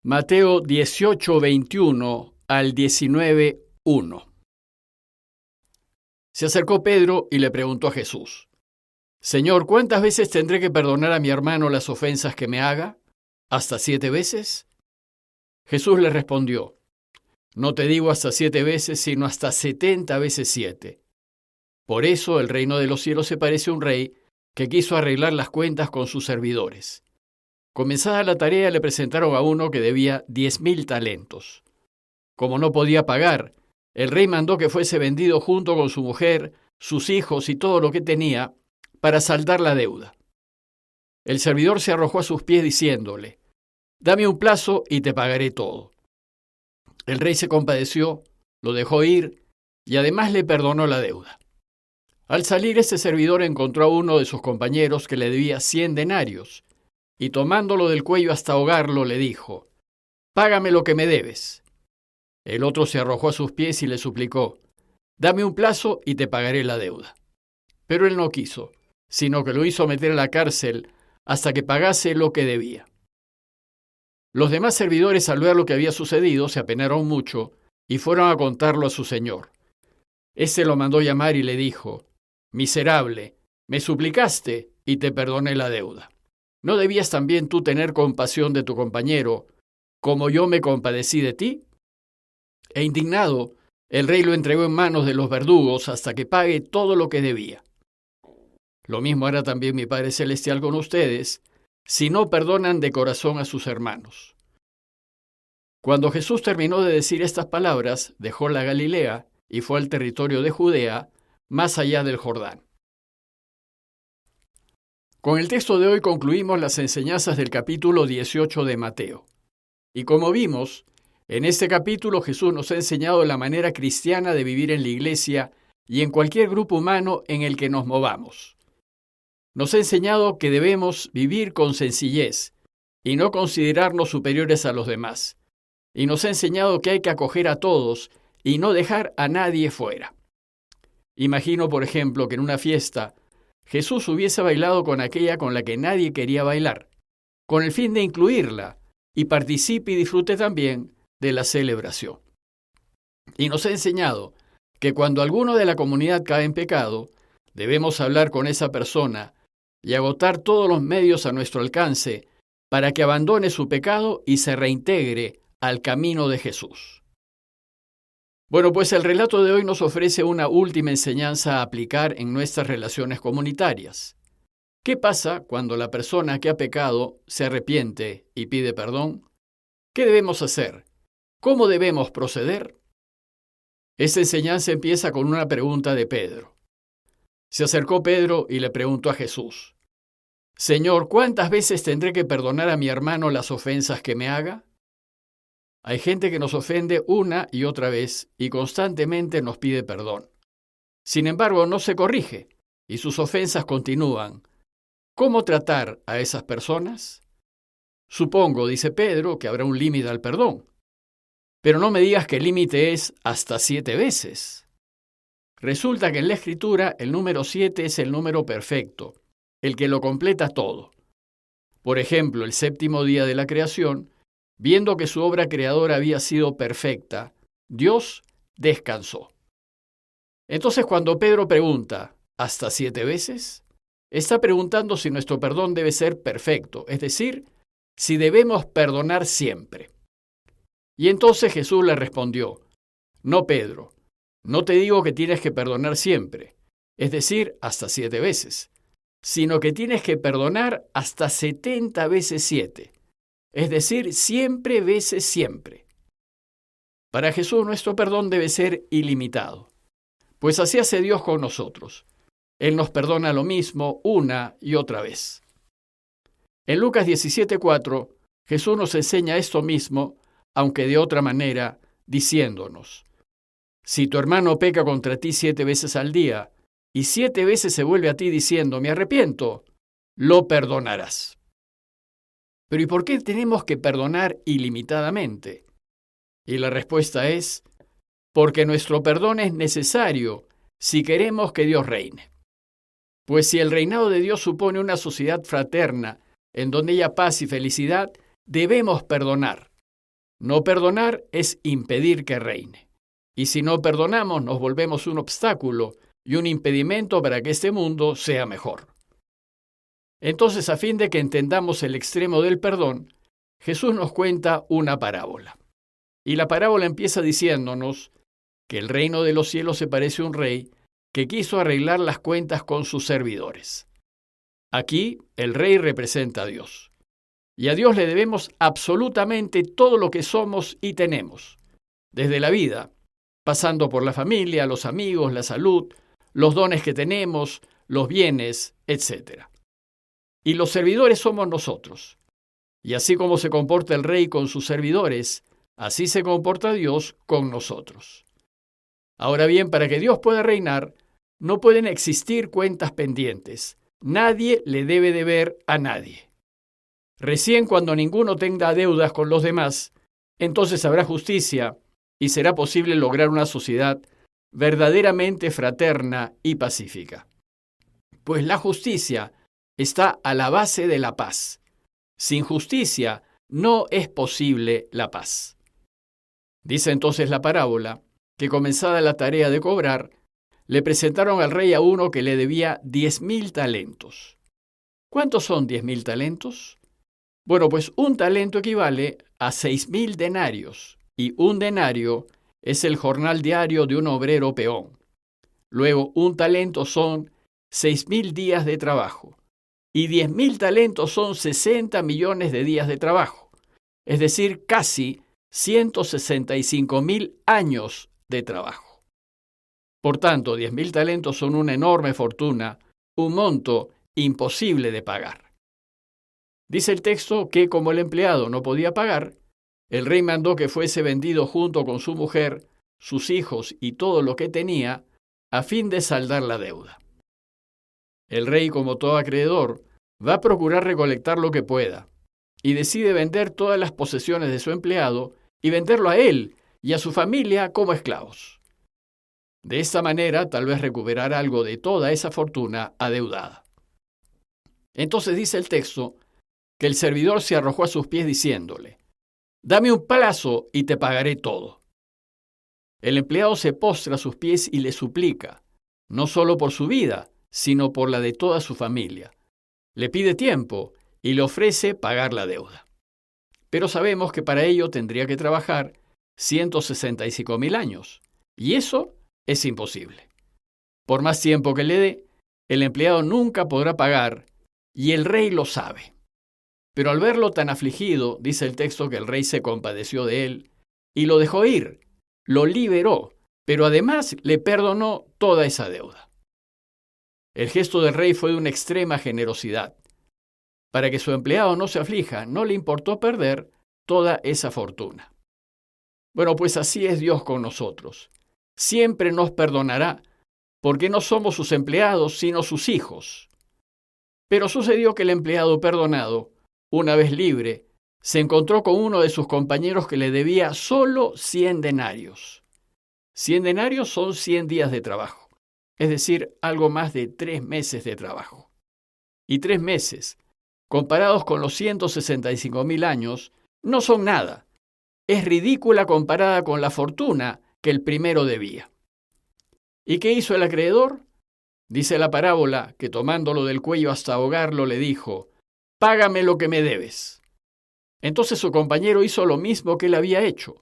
Mateo 18:21 al 19:1. Se acercó Pedro y le preguntó a Jesús: Señor, ¿cuántas veces tendré que perdonar a mi hermano las ofensas que me haga? ¿Hasta 7 veces? Jesús le respondió: No te digo hasta 7 veces, sino hasta 70 veces 7. Por eso el reino de los cielos se parece a un rey que quiso arreglar las cuentas con sus servidores. Comenzada la tarea, le presentaron a uno que debía 10,000 talentos. Como no podía pagar, el rey mandó que fuese vendido junto con su mujer, sus hijos y todo lo que tenía para saldar la deuda. El servidor se arrojó a sus pies diciéndole: Dame un plazo y te pagaré todo. El rey se compadeció, lo dejó ir y además le perdonó la deuda. Al salir, este servidor encontró a uno de sus compañeros que le debía 100 denarios y tomándolo del cuello hasta ahogarlo le dijo: Págame lo que me debes. El otro se arrojó a sus pies y le suplicó: Dame un plazo y te pagaré la deuda. Pero él no quiso, sino que lo hizo meter a la cárcel hasta que pagase lo que debía. Los demás servidores, al ver lo que había sucedido, se apenaron mucho y fueron a contarlo a su señor. Este lo mandó llamar y le dijo: Miserable, me suplicaste y te perdoné la deuda. ¿No debías también tú tener compasión de tu compañero, como yo me compadecí de ti? E indignado, el rey lo entregó en manos de los verdugos hasta que pague todo lo que debía. Lo mismo hará también mi Padre Celestial con ustedes, si no perdonan de corazón a sus hermanos. Cuando Jesús terminó de decir estas palabras, dejó la Galilea y fue al territorio de Judea, más allá del Jordán. Con el texto de hoy concluimos las enseñanzas del capítulo 18 de Mateo. Y como vimos, en este capítulo Jesús nos ha enseñado la manera cristiana de vivir en la iglesia y en cualquier grupo humano en el que nos movamos. Nos ha enseñado que debemos vivir con sencillez y no considerarnos superiores a los demás. Y nos ha enseñado que hay que acoger a todos y no dejar a nadie fuera. Imagino, por ejemplo, que en una fiesta Jesús hubiese bailado con aquella con la que nadie quería bailar, con el fin de incluirla y participe y disfrute también de la celebración. Y nos ha enseñado que cuando alguno de la comunidad cae en pecado, debemos hablar con esa persona y agotar todos los medios a nuestro alcance para que abandone su pecado y se reintegre al camino de Jesús. Bueno, pues el relato de hoy nos ofrece una última enseñanza a aplicar en nuestras relaciones comunitarias. ¿Qué pasa cuando la persona que ha pecado se arrepiente y pide perdón? ¿Qué debemos hacer? ¿Cómo debemos proceder? Esta enseñanza empieza con una pregunta de Pedro. Se acercó Pedro y le preguntó a Jesús: Señor, ¿cuántas veces tendré que perdonar a mi hermano las ofensas que me haga? Hay gente que nos ofende una y otra vez y constantemente nos pide perdón. Sin embargo, no se corrige y sus ofensas continúan. ¿Cómo tratar a esas personas? Supongo, dice Pedro, que habrá un límite al perdón. Pero no me digas que el límite es hasta 7 veces. Resulta que en la Escritura el número 7 es el número perfecto, el que lo completa todo. Por ejemplo, el 7º día de la creación, viendo que su obra creadora había sido perfecta, Dios descansó. Entonces, cuando Pedro pregunta, ¿hasta 7 veces? Está preguntando si nuestro perdón debe ser perfecto, es decir, si debemos perdonar siempre. Y entonces Jesús le respondió: No, Pedro, no te digo que tienes que perdonar siempre, es decir, hasta 7 veces, sino que tienes que perdonar hasta 70 veces 7. Es decir, siempre veces siempre. Para Jesús nuestro perdón debe ser ilimitado, pues así hace Dios con nosotros. Él nos perdona lo mismo una y otra vez. En Lucas 17:4, Jesús nos enseña esto mismo, aunque de otra manera, diciéndonos: Si tu hermano peca contra ti 7 veces al día, y 7 veces se vuelve a ti diciendo, me arrepiento, lo perdonarás. Pero ¿y por qué tenemos que perdonar ilimitadamente? Y la respuesta es: porque nuestro perdón es necesario si queremos que Dios reine. Pues si el reinado de Dios supone una sociedad fraterna en donde haya paz y felicidad, debemos perdonar, No perdonar es impedir que reine. Y si no perdonamos, nos volvemos un obstáculo y un impedimento para que este mundo sea mejor. Entonces, a fin de que entendamos el extremo del perdón, Jesús nos cuenta una parábola. Y la parábola empieza diciéndonos que el reino de los cielos se parece a un rey que quiso arreglar las cuentas con sus servidores. Aquí, el rey representa a Dios. Y a Dios le debemos absolutamente todo lo que somos y tenemos, desde la vida, pasando por la familia, los amigos, la salud, los dones que tenemos, los bienes, etc. Y los servidores somos nosotros. Y así como se comporta el rey con sus servidores, así se comporta Dios con nosotros. Ahora bien, para que Dios pueda reinar, no pueden existir cuentas pendientes. Nadie le debe deber a nadie. Recién cuando ninguno tenga deudas con los demás, entonces habrá justicia y será posible lograr una sociedad verdaderamente fraterna y pacífica. Pues la justicia está a la base de la paz. Sin justicia no es posible la paz. Dice entonces la parábola que, comenzada la tarea de cobrar, le presentaron al rey a uno que le debía 10.000 talentos. ¿Cuántos son 10.000 talentos? Bueno, pues un talento equivale a 6.000 denarios, y un denario es el jornal diario de un obrero peón. Luego, un talento son 6.000 días de trabajo, y 10.000 talentos son 60 millones de días de trabajo, es decir, casi 165.000 años de trabajo. Por tanto, 10.000 talentos son una enorme fortuna, un monto imposible de pagar. Dice el texto que, como el empleado no podía pagar, el rey mandó que fuese vendido junto con su mujer, sus hijos y todo lo que tenía, a fin de saldar la deuda. El rey, como todo acreedor, va a procurar recolectar lo que pueda, y decide vender todas las posesiones de su empleado y venderlo a él y a su familia como esclavos. De esta manera, tal vez recuperar algo de toda esa fortuna adeudada. Entonces dice el texto que el servidor se arrojó a sus pies diciéndole: «Dame un plazo y te pagaré todo». El empleado se postra a sus pies y le suplica, no solo por su vida, sino por la de toda su familia. Le pide tiempo y le ofrece pagar la deuda. Pero sabemos que para ello tendría que trabajar 165.000 años, y eso es imposible. Por más tiempo que le dé, el empleado nunca podrá pagar, y el rey lo sabe. Pero al verlo tan afligido, dice el texto que el rey se compadeció de él y lo dejó ir, lo liberó, pero además le perdonó toda esa deuda. El gesto del rey fue de una extrema generosidad. Para que su empleado no se aflija, no le importó perder toda esa fortuna. Bueno, pues así es Dios con nosotros. Siempre nos perdonará, porque no somos sus empleados, sino sus hijos. Pero sucedió que el empleado perdonado, una vez libre, se encontró con uno de sus compañeros que le debía solo 100 denarios. 100 denarios son 100 días de trabajo, es decir, algo más de 3 meses de trabajo. Y 3 meses, comparados con los 165.000 años, no son nada. Es ridícula comparada con la fortuna que el primero debía. ¿Y qué hizo el acreedor? Dice la parábola que, tomándolo del cuello hasta ahogarlo, le dijo: «Págame lo que me debes». Entonces su compañero hizo lo mismo que él había hecho.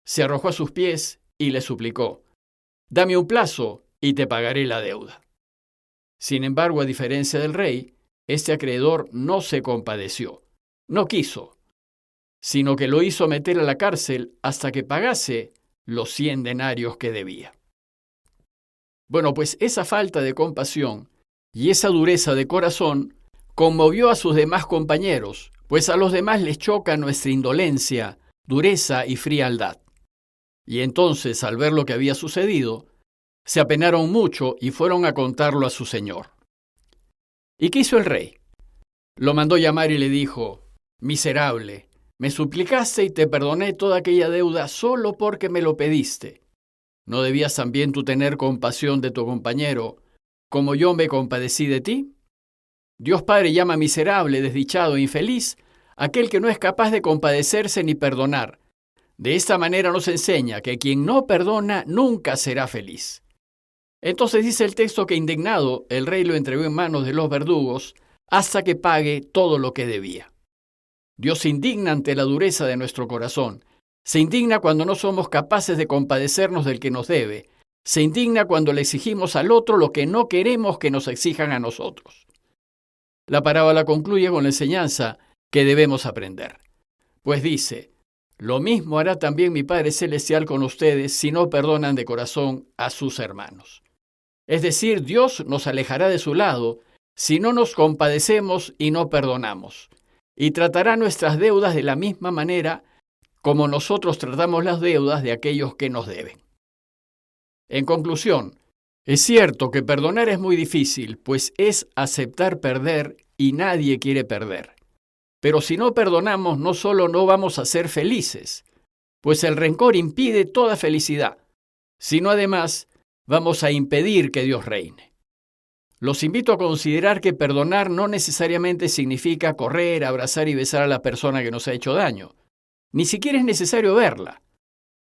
Se arrojó a sus pies y le suplicó: «Dame un plazo y te pagaré la deuda». Sin embargo, a diferencia del rey, este acreedor no se compadeció, no quiso, sino que lo hizo meter a la cárcel hasta que pagase los 100 denarios que debía. Bueno, pues esa falta de compasión y esa dureza de corazón conmovió a sus demás compañeros, pues a los demás les choca nuestra indolencia, dureza y frialdad. Y entonces, al ver lo que había sucedido, se apenaron mucho y fueron a contarlo a su señor. ¿Y qué hizo el rey? Lo mandó llamar y le dijo: «Miserable, me suplicaste y te perdoné toda aquella deuda solo porque me lo pediste. ¿No debías también tú tener compasión de tu compañero, como yo me compadecí de ti?» Dios Padre llama miserable, desdichado e infeliz aquel que no es capaz de compadecerse ni perdonar, De esta manera nos enseña que quien no perdona nunca será feliz. Entonces dice el texto que indignado el rey lo entregó en manos de los verdugos hasta que pague todo lo que debía. Dios se indigna ante la dureza de nuestro corazón. Se indigna cuando no somos capaces de compadecernos del que nos debe. Se indigna cuando le exigimos al otro lo que no queremos que nos exijan a nosotros. La parábola concluye con la enseñanza que debemos aprender. Pues dice, lo mismo hará también mi Padre Celestial con ustedes si no perdonan de corazón a sus hermanos. Es decir, Dios nos alejará de su lado si no nos compadecemos y no perdonamos, y tratará nuestras deudas de la misma manera como nosotros tratamos las deudas de aquellos que nos deben. En conclusión, es cierto que perdonar es muy difícil, pues es aceptar perder y nadie quiere perder. Pero si no perdonamos, no solo no vamos a ser felices, pues el rencor impide toda felicidad, sino además vamos a impedir que Dios reine. Los invito a considerar que perdonar no necesariamente significa correr, abrazar y besar a la persona que nos ha hecho daño. Ni siquiera es necesario verla.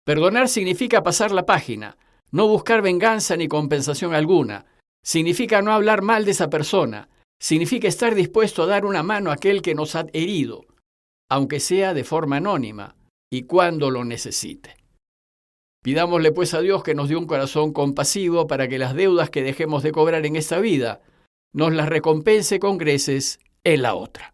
Perdonar significa pasar la página, no buscar venganza ni compensación alguna. Significa no hablar mal de esa persona. Significa estar dispuesto a dar una mano a aquel que nos ha herido, aunque sea de forma anónima y cuando lo necesite. Pidámosle pues a Dios que nos dé un corazón compasivo para que las deudas que dejemos de cobrar en esta vida nos las recompense con creces en la otra.